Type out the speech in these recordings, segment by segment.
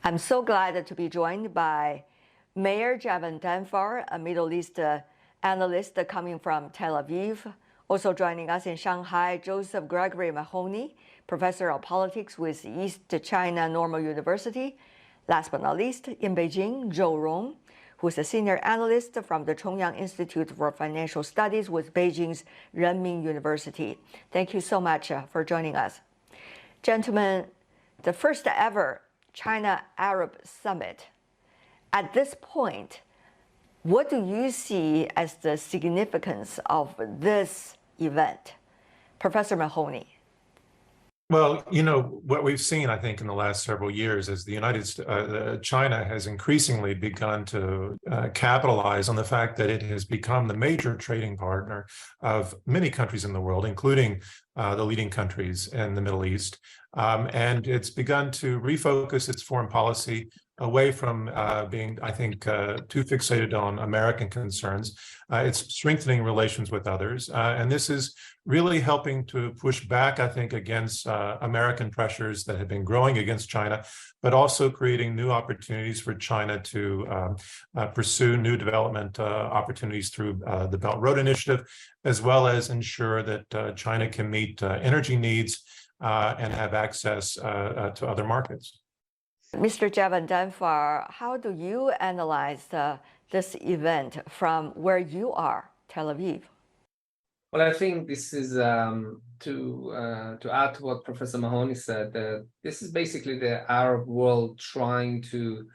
I'm so glad to be joined by Mayor Javan Danfar, a Middle East analyst coming from Tel Aviv. Also joining us in Shanghai, Joseph Gregory Mahoney, professor of politics with East China Normal University. Last but not least, in Beijing, Zhou Rong, who's a senior analyst from the Chongyang Institute for Financial Studies with Beijing's Renmin University. Thank you so much for joining us. Gentlemen, the first ever China-Arab Summit. At this point, what do you see as the significance of this event? Professor Mahoney. Well, what we've seen, I think, in the last several years is China has increasingly begun to capitalize on the fact that it has become the major trading partner of many countries in the world, including the leading countries in the Middle East. And it's begun to refocus its foreign policy away from being, I think, too fixated on American concerns. It's strengthening relations with others. And this is really helping to push back, I think, against American pressures that have been growing against China, but also creating new opportunities for China to pursue new development opportunities through the Belt and Road Initiative, as well as ensure that China can meet energy needs and have access to other markets. Mr. Javan Danfar, how do you analyze this event from where you are, Tel Aviv? Well, I think this is to add to what Professor Mahoney said. This is basically the Arab world trying to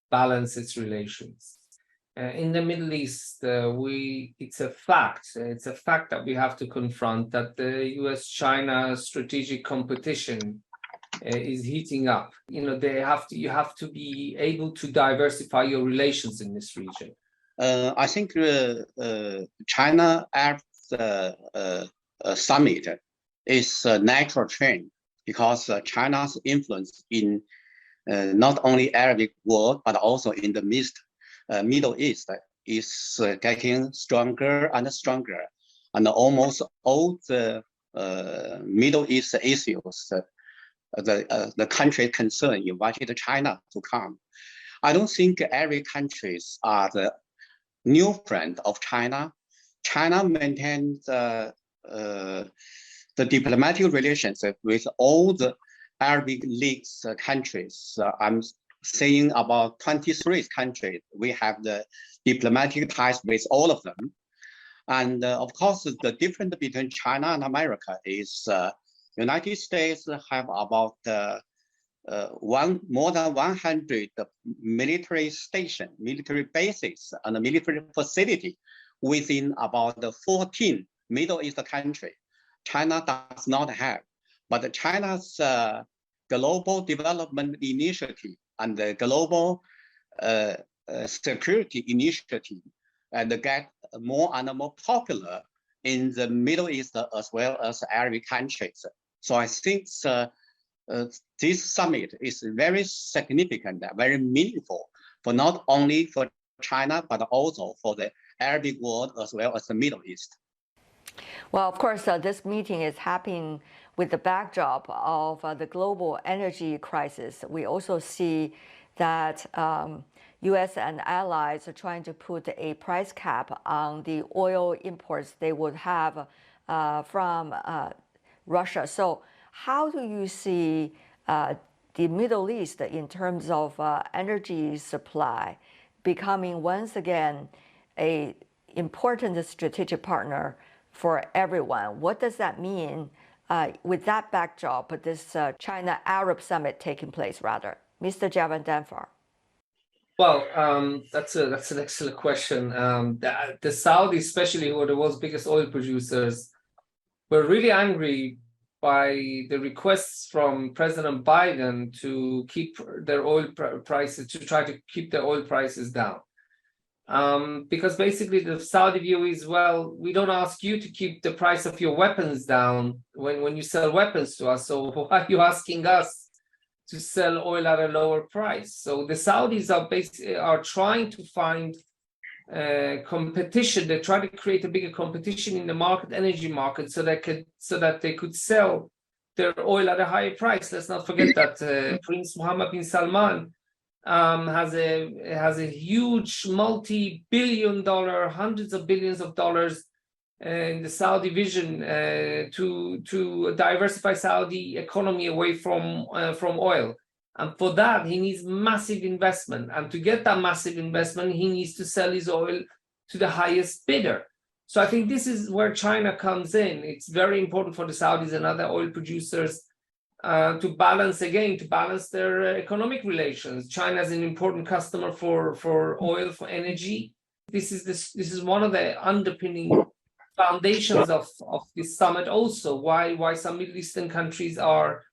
balance its relations. In the Middle East, it's a fact. It's a fact that we have to confront that the U.S.-China strategic competition is heating up. You have to be able to diversify your relations in this region. I think China-Arab summit is a natural trend because China's influence in not only Arabic world but also in the Middle East is getting stronger and stronger, and almost all the Middle East issues the country concerned invited China to come. I don't think Arab countries are the new friend of China. China maintains the diplomatic relationship with all the Arabic League countries. I'm saying about 23 countries. We have the diplomatic ties with all of them. And of course, the difference between China and America is United States have about more than 100 military stations, military bases, and military facility within about 14 Middle East countries. China does not have, but China's global development initiative and the global security initiative and get more and more popular in the Middle East as well as Arab countries. So I think this summit is very significant, very meaningful for not only for China, but also for the Arabic world as well as the Middle East. Well, of course, this meeting is happening with the backdrop of the global energy crisis. We also see that U.S. and allies are trying to put a price cap on the oil imports they would have from Russia. So how do you see the Middle East in terms of energy supply becoming once again an important strategic partner for everyone? What does that mean with that backdrop, this China-Arab Summit taking place, rather? Mr. Javan Danfar. Well, that's an excellent question. The Saudis, especially, who are the world's biggest oil producers, were really angry by the requests from President Biden to keep their oil prices, to try to keep their oil prices down. Because basically the Saudi view is, well, we don't ask you to keep the price of your weapons down when you sell weapons to us, so why are you asking us to sell oil at a lower price? So the Saudis are trying to find competition. They try to create a bigger competition in the market, energy market, so that they could sell their oil at a higher price. Let's not forget that Prince Mohammed bin Salman has a huge multi-billion-dollar, hundreds of billions of dollars in the Saudi vision to diversify Saudi economy away from oil. And for that, he needs massive investment. And to get that massive investment, he needs to sell his oil to the highest bidder. So I think this is where China comes in. It's very important for the Saudis and other oil producers to balance their economic relations. China is an important customer for oil, for energy. This is one of the underpinning foundations of this summit. Also, why some Middle Eastern countries are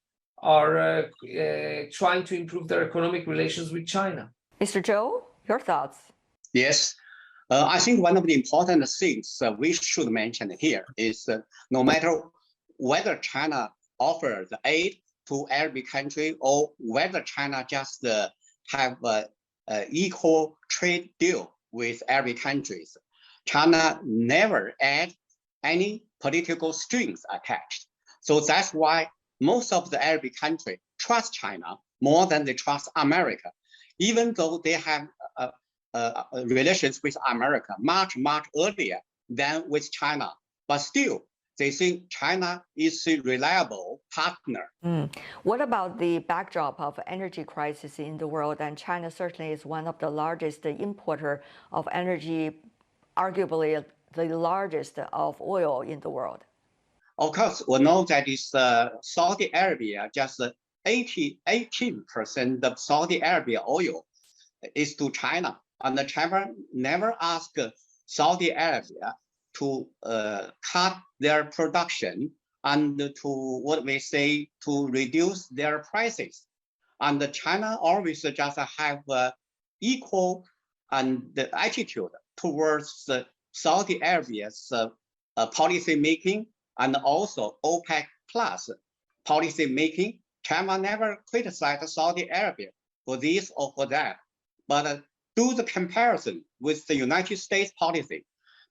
trying to improve their economic relations with China. Mr. Zhou, your thoughts? Yes. I think one of the important things we should mention here is no matter whether China offers aid to every country or whether China just have an equal trade deal with every country, China never add any political strings attached. So that's why most of the Arab countries trust China more than they trust America, even though they have relations with America much earlier than with China. But still, they think China is a reliable partner. What about the backdrop of energy crisis in the world? And China certainly is one of the largest importer of energy, arguably the largest of oil in the world. Of course, we know that is Saudi Arabia, just 18% of Saudi Arabia oil is to China. And China never asked Saudi Arabia to cut their production and to reduce their prices. And China always just have equal and the attitude towards Saudi Arabia's policy making and also OPEC plus policy making. China never criticized Saudi Arabia for this or for that, but do the comparison with the United States policy.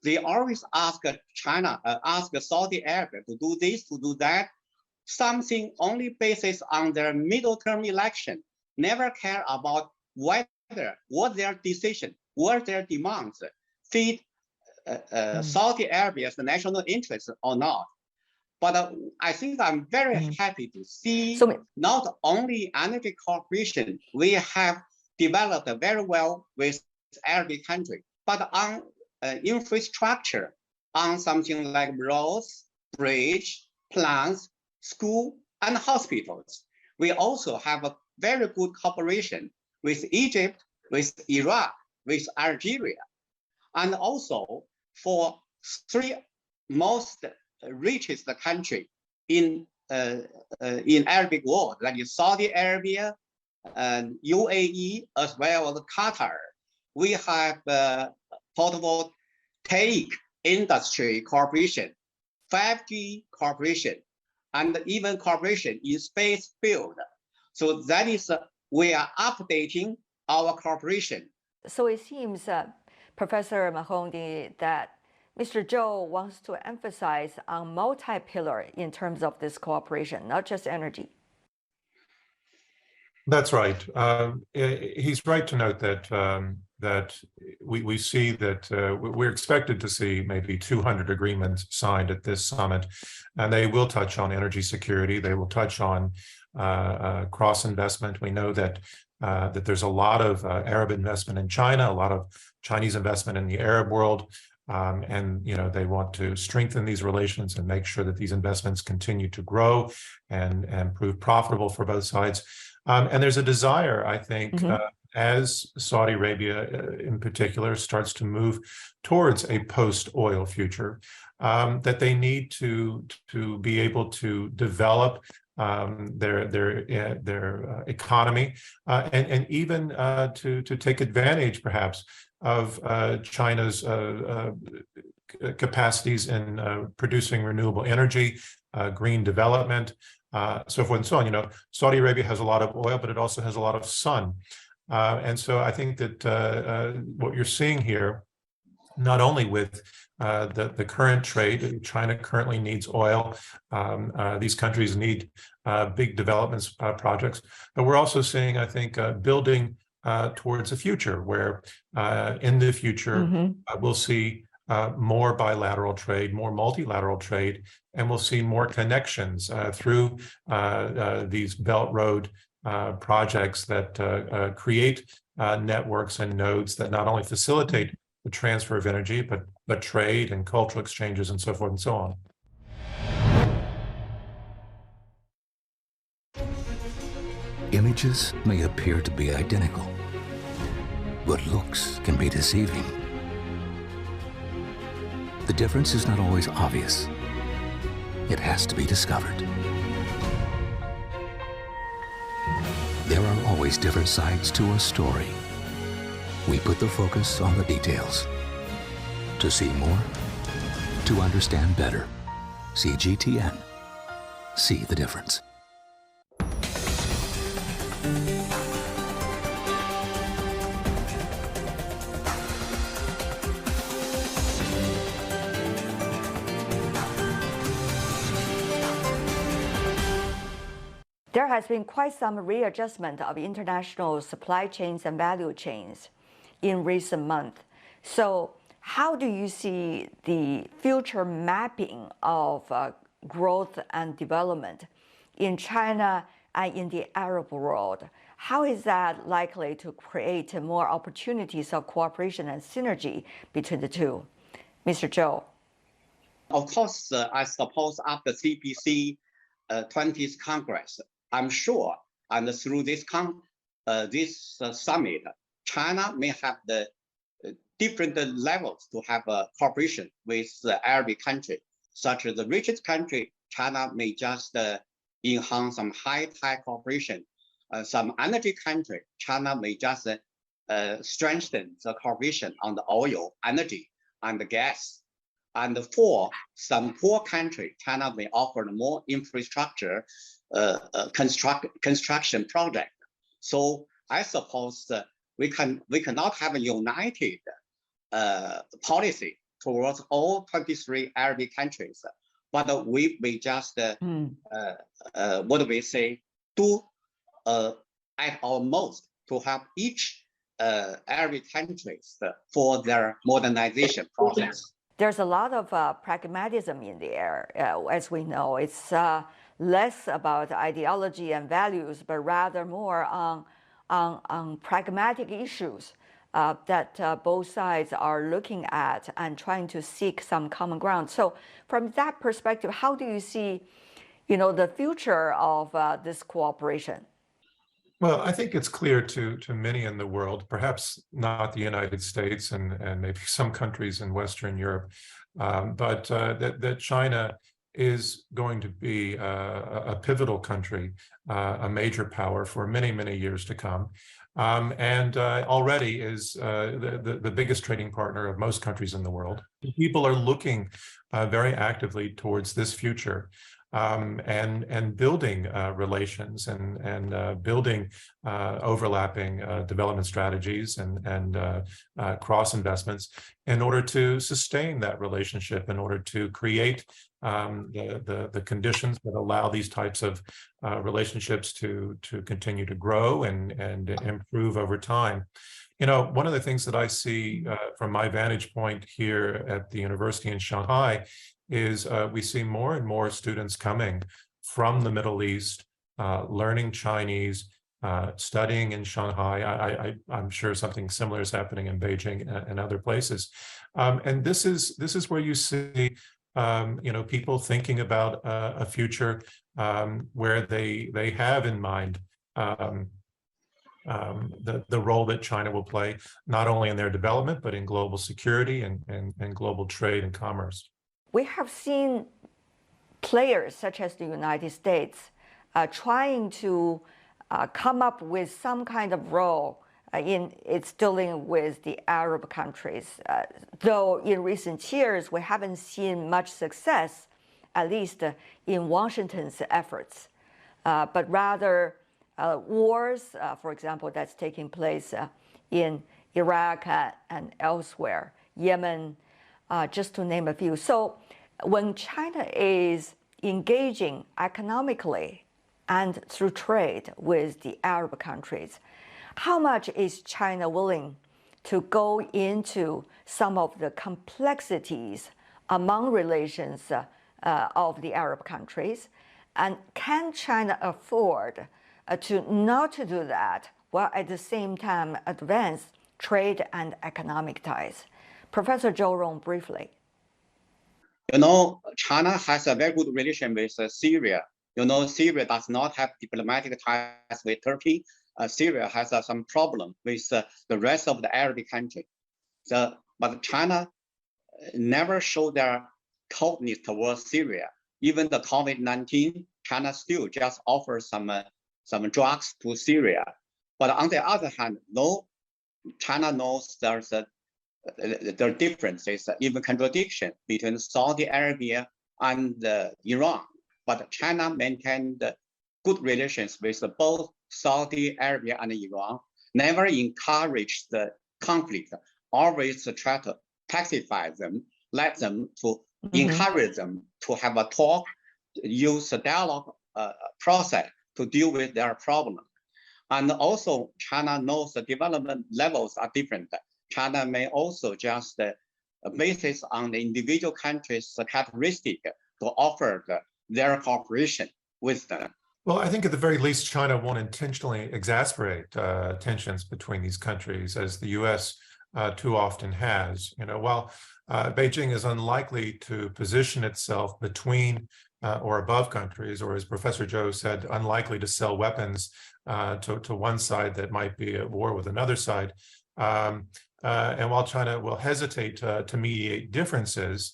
They always ask Saudi Arabia to do this, to do that, something only basis on their middle term election, never care about what their decision, what their demands fit Saudi Arabia's national interest or not. But I think I'm very happy to see not only energy cooperation we have developed very well with Arabic country, but on infrastructure, on something like roads, bridge, plants, school, and hospitals. We also have a very good cooperation with Egypt, with Iraq, with Algeria, and also for three most richest country in Arabic world, like Saudi Arabia, UAE, as well as Qatar. We have photovoltaic industry cooperation, 5G cooperation, and even cooperation in space field. So that is, we are updating our cooperation. So it seems, Professor Mahoney, that Mr. Zhou wants to emphasize on multi-pillar in terms of this cooperation, not just energy. That's right. He's right to note that we see that we're expected to see maybe 200 agreements signed at this summit, and they will touch on energy security. They will touch on cross investment. We know that that there's a lot of Arab investment in China, a lot of Chinese investment in the Arab world. And they want to strengthen these relations and make sure that these investments continue to grow and prove profitable for both sides. And there's a desire, I think, as Saudi Arabia in particular starts to move towards a post-oil future, that they need to be able to develop their economy and even to take advantage, perhaps, of China's capacities in producing renewable energy, green development, so forth and so on. Saudi Arabia has a lot of oil, but it also has a lot of sun. And so I think that what you're seeing here, not only with the current trade, China currently needs oil. These countries need big development projects, but we're also seeing, I think, building towards a future where in the future we'll see more bilateral trade, more multilateral trade, and we'll see more connections through these Belt Road projects that create networks and nodes that not only facilitate the transfer of energy, but trade and cultural exchanges and so forth and so on. Images may appear to be identical, but looks can be deceiving. The difference is not always obvious. It has to be discovered. There are always different sides to a story. We put the focus on the details. To see more, to understand better. CGTN. See the difference. There has been quite some readjustment of international supply chains and value chains in recent months. So how do you see the future mapping of growth and development in China and in the Arab world? How is that likely to create more opportunities of cooperation and synergy between the two? Mr. Zhou. Of course, I suppose after CPC 20th Congress, I'm sure, and through this summit, China may have the different levels to have a cooperation with the Arabic country, such as the richest country. China may just enhance some high-tech cooperation. Some energy country, China may just strengthen the cooperation on the oil, energy, and the gas. And for some poor country, China may offer more infrastructure construction project. So I suppose we cannot have a united policy towards all 23 Arabic countries, but we may just what do we say, do at our most to help each Arabic countries for their modernization process. There's a lot of pragmatism in the air, as we know. It's less about ideology and values, but rather more on pragmatic issues that both sides are looking at and trying to seek some common ground. So from that perspective, how do you see, the future of this cooperation? Well, I think it's clear to many in the world, perhaps not the United States and maybe some countries in Western Europe, but that China is going to be a pivotal country, a major power for many, many years to come, and already is the biggest trading partner of most countries in the world. People are looking very actively towards this future. And building relations and building overlapping development strategies and cross investments in order to sustain that relationship, in order to create the conditions that allow these types of relationships to continue to grow and improve over time. One of the things that I see from my vantage point here at the university in Shanghai is we see more and more students coming from the Middle East, learning Chinese, studying in Shanghai. I'm sure something similar is happening in Beijing and other places. And this is where you see people thinking about a future where they have in mind the role that China will play, not only in their development, but in global security and global trade and commerce. We have seen players such as the United States trying to come up with some kind of role in its dealing with the Arab countries. Though in recent years, we haven't seen much success, at least in Washington's efforts, but rather wars, for example, that's taking place in Iraq and elsewhere, Yemen, just to name a few. So when China is engaging economically and through trade with the Arab countries, How much is China willing to go into some of the complexities among relations of the Arab countries? And can China afford to not to do that while at the same time advance trade and economic ties? Professor Zhou Rong, briefly. You know, China has a very good relation with Syria. You know, Syria does not have diplomatic ties with Turkey. Syria has some problem with the rest of the Arabic country. But China never showed their coldness towards Syria. Even the COVID-19, China still just offers some drugs to Syria. But on the other hand, no, China knows there's there are differences, even contradiction between Saudi Arabia and Iran. But China maintained good relations with both Saudi Arabia and Iran, never encouraged the conflict, always try to pacify them, let them to encourage them to have a talk, use a dialogue process to deal with their problem. And also China knows the development levels are different. China may also just basis on the individual countries' characteristic to offer their cooperation with them. Well, I think at the very least, China won't intentionally exasperate tensions between these countries, as the U.S. Too often has. You know, while Beijing is unlikely to position itself between or above countries, or as Professor Zhou said, unlikely to sell weapons to one side that might be at war with another side. And while China will hesitate to mediate differences,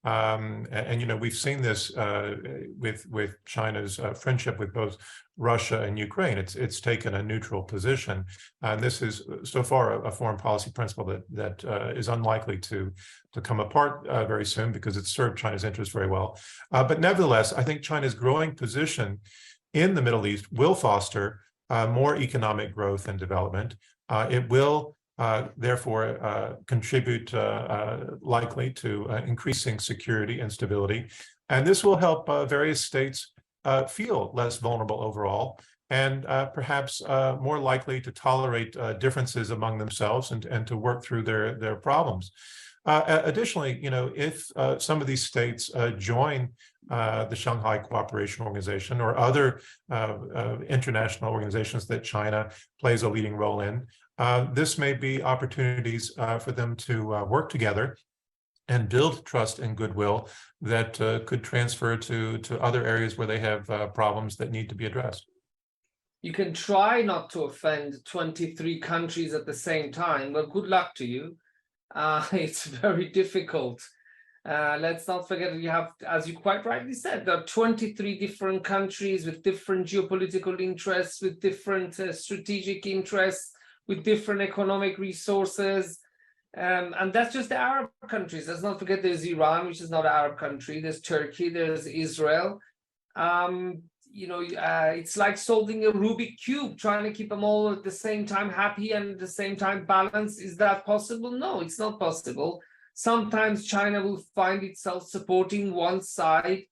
and you know, we've seen this with China's friendship with both Russia and Ukraine. It's taken a neutral position, and this is so far a foreign policy principle that is unlikely to come apart very soon, because it's served China's interests very well. But nevertheless, I think China's growing position in the Middle East will foster more economic growth and development. It will therefore contribute likely to increasing security and stability. And this will help various states feel less vulnerable overall, and perhaps more likely to tolerate differences among themselves and to work through their problems. Additionally, you know, if some of these states join the Shanghai Cooperation Organization or other international organizations that China plays a leading role in, this may be opportunities for them to work together and build trust and goodwill that could transfer to other areas where they have problems that need to be addressed. You can try not to offend 23 countries at the same time. Well, good luck to you. It's very difficult. Let's not forget you have, as you quite rightly said, there are 23 different countries with different geopolitical interests, with different strategic interests, with different economic resources. And that's just the Arab countries. Let's not forget there's Iran, which is not an Arab country. There's Turkey, there's Israel. You know, it's like solving a Rubik cube, trying to keep them all at the same time happy and at the same time balanced. Is that possible? No, it's not possible. Sometimes China will find itself supporting one side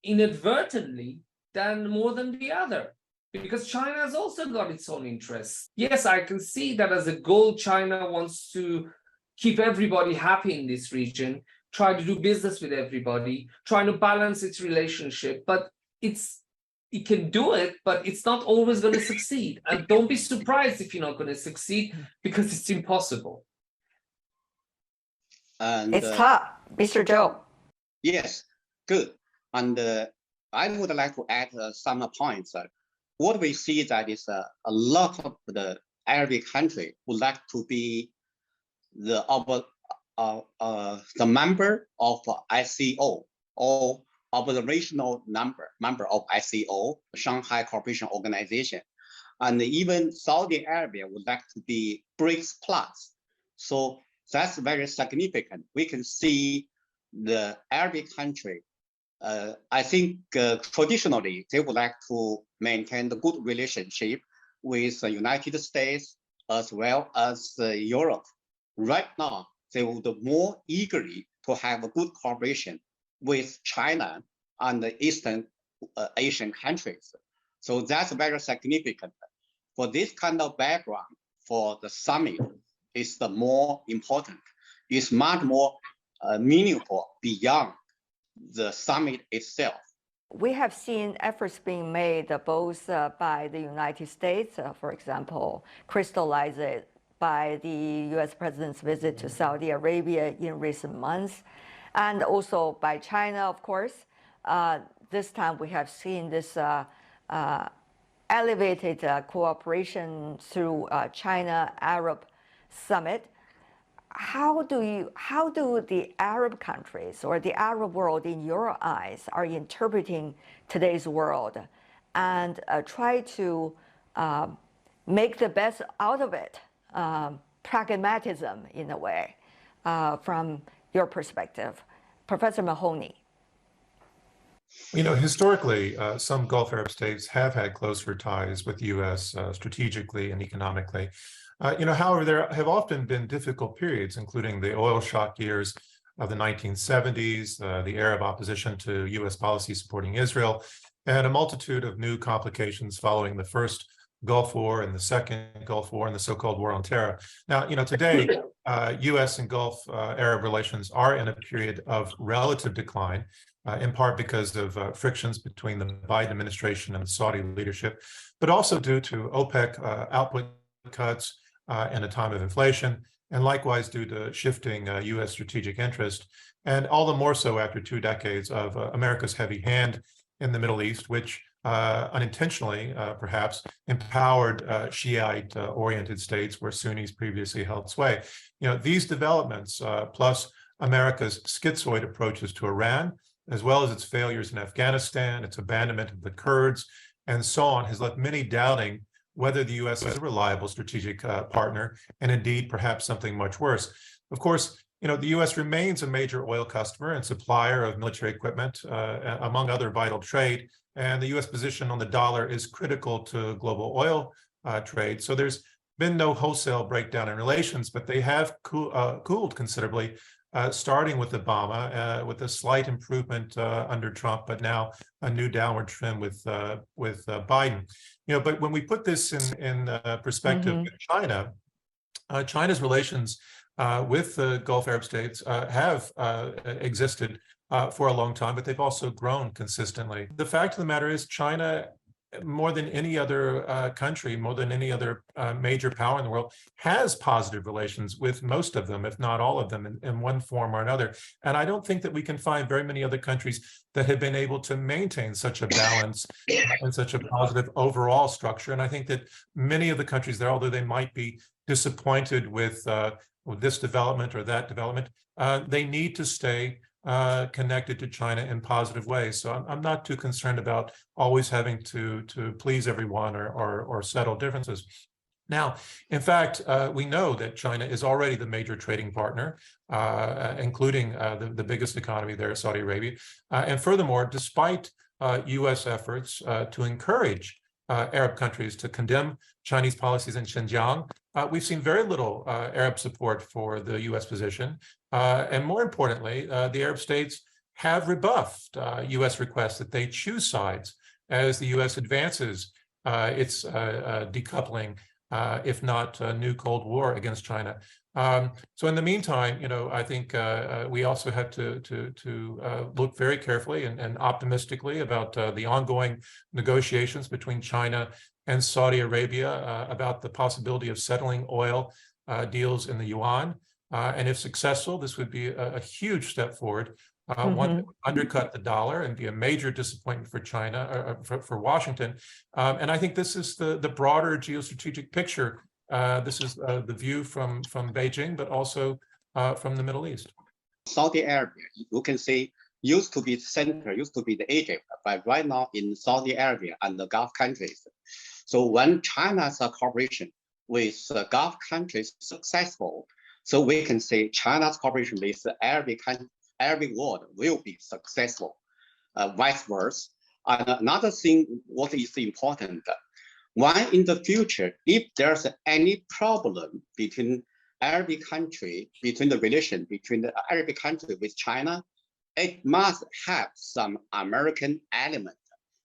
inadvertently than more than the other, because China has also got its own interests. Yes, I can see that as a goal, China wants to keep everybody happy in this region, try to do business with everybody, trying to balance its relationship, but it can do it, but it's not always going to succeed. And don't be surprised if you're not going to succeed, because it's impossible. And, it's tough, Mr. Zhou. Yes, good. And I would like to add some points. What we see that is a lot of the Arabic country would like to be the member of ICO, or observational member of ICO, Shanghai Cooperation Organization. And even Saudi Arabia would like to be BRICS Plus. So that's very significant. We can see the Arabic country, I think traditionally they would like to maintain the good relationship with the United States as well as Europe. Right now, they would more eagerly to have a good cooperation with China and the Eastern Asian countries. So that's very significant. For this kind of background, for the summit is the more important. It's much more meaningful beyond the summit itself. We have seen efforts being made both by the United States, for example, crystallized by the U.S. President's visit to Saudi Arabia in recent months, and also by China, of course. This time we have seen this elevated cooperation through China-Arab Summit. How do the Arab countries or the Arab world, in your eyes, are interpreting today's world and try to make the best out of it? Pragmatism, in a way, from your perspective. Professor Mahoney. You know, historically, some Gulf Arab states have had closer ties with the U.S. Strategically and economically. However, there have often been difficult periods, including the oil shock years of the 1970s, the Arab opposition to U.S. policy supporting Israel, and a multitude of new complications following the first Gulf War and the second Gulf War and the so-called War on Terror. Now, today, U.S. and Gulf Arab relations are in a period of relative decline, in part because of frictions between the Biden administration and the Saudi leadership, but also due to OPEC output cuts in a time of inflation, and likewise due to shifting U.S. strategic interest, and all the more so after 2 decades of America's heavy hand in the Middle East, which unintentionally, perhaps, empowered Shiite-oriented states where Sunnis previously held sway. These developments, plus America's schizoid approaches to Iran, as well as its failures in Afghanistan, its abandonment of the Kurds, and so on, has left many doubting whether the U.S. is a reliable strategic partner, and indeed perhaps something much worse. Of course, the U.S. remains a major oil customer and supplier of military equipment, among other vital trade, and the U.S. position on the dollar is critical to global oil trade. So there's been no wholesale breakdown in relations, but they have cooled considerably, starting with Obama, with a slight improvement under Trump, but now a new downward trend with Biden. But when we put this in perspective with China, China's relations with the Gulf Arab states have existed for a long time, but they've also grown consistently. The fact of the matter is China, more than any other country, more than any other major power in the world, has positive relations with most of them, if not all of them, in one form or another. And I don't think that we can find very many other countries that have been able to maintain such a balance and such a positive overall structure. And I think that many of the countries there, although they might be disappointed with this development or that development, they need to stay connected to China in positive ways. So I'm not too concerned about always having to please everyone or settle differences. Now, in fact, we know that China is already the major trading partner, including the biggest economy there, Saudi Arabia. And furthermore, despite U.S. efforts to encourage Arab countries to condemn Chinese policies in Xinjiang, we've seen very little Arab support for the U.S. position. And more importantly, the Arab states have rebuffed U.S. requests that they choose sides as the U.S. advances its decoupling, if not a new Cold War against China. So in the meantime, I think we also have to look very carefully and optimistically about the ongoing negotiations between China and Saudi Arabia about the possibility of settling oil deals in the yuan. And if successful, this would be a huge step forward, one that would undercut the dollar and be a major disappointment for China, for Washington. And I think this is the broader geostrategic picture. This is the view from Beijing, but also from the Middle East. Saudi Arabia, you can say, used to be the center, used to be the Egypt, but right now in Saudi Arabia and the Gulf countries. So when China's cooperation with Gulf countries successful, so we can say China's cooperation with the Arabic world will be successful, vice versa. And another thing, what is important, why in the future, if there's any problem between Arabic country, between the relation between the Arabic country with China, it must have some American element.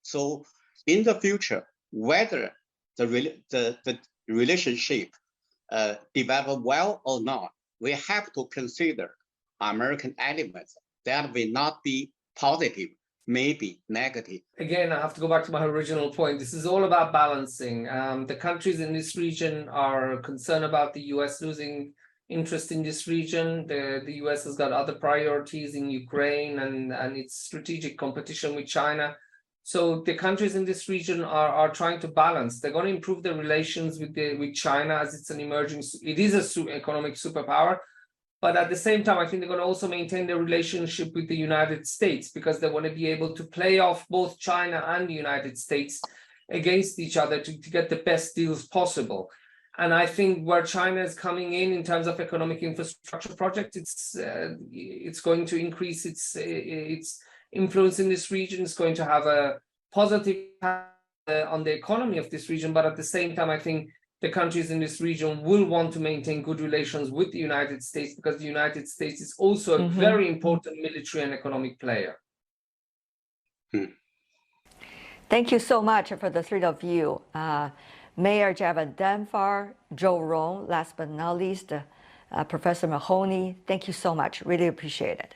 So in the future, whether the relationship develop well or not, we have to consider American elements that will not be positive, maybe negative. Again, I have to go back to my original point. This is all about balancing. The countries in this region are concerned about the US losing interest in this region. The US has got other priorities in Ukraine and its strategic competition with China. So the countries in this region are trying to balance. They're going to improve their relations with China as it's an emerging, it is an economic superpower. But at the same time, I think they're going to also maintain their relationship with the United States because they want to be able to play off both China and the United States against each other to get the best deals possible. And I think where China is coming in terms of economic infrastructure projects, it's going to increase its influence in this region. It's going to have a positive impact on the economy of this region. But at the same time, I think the countries in this region will want to maintain good relations with the United States because the United States is also a very important military and economic player. Thank you so much for the three of you. Mayor Javan Danfar, Joe Rong, last but not least, Professor Mahoney, thank you so much. Really appreciate it.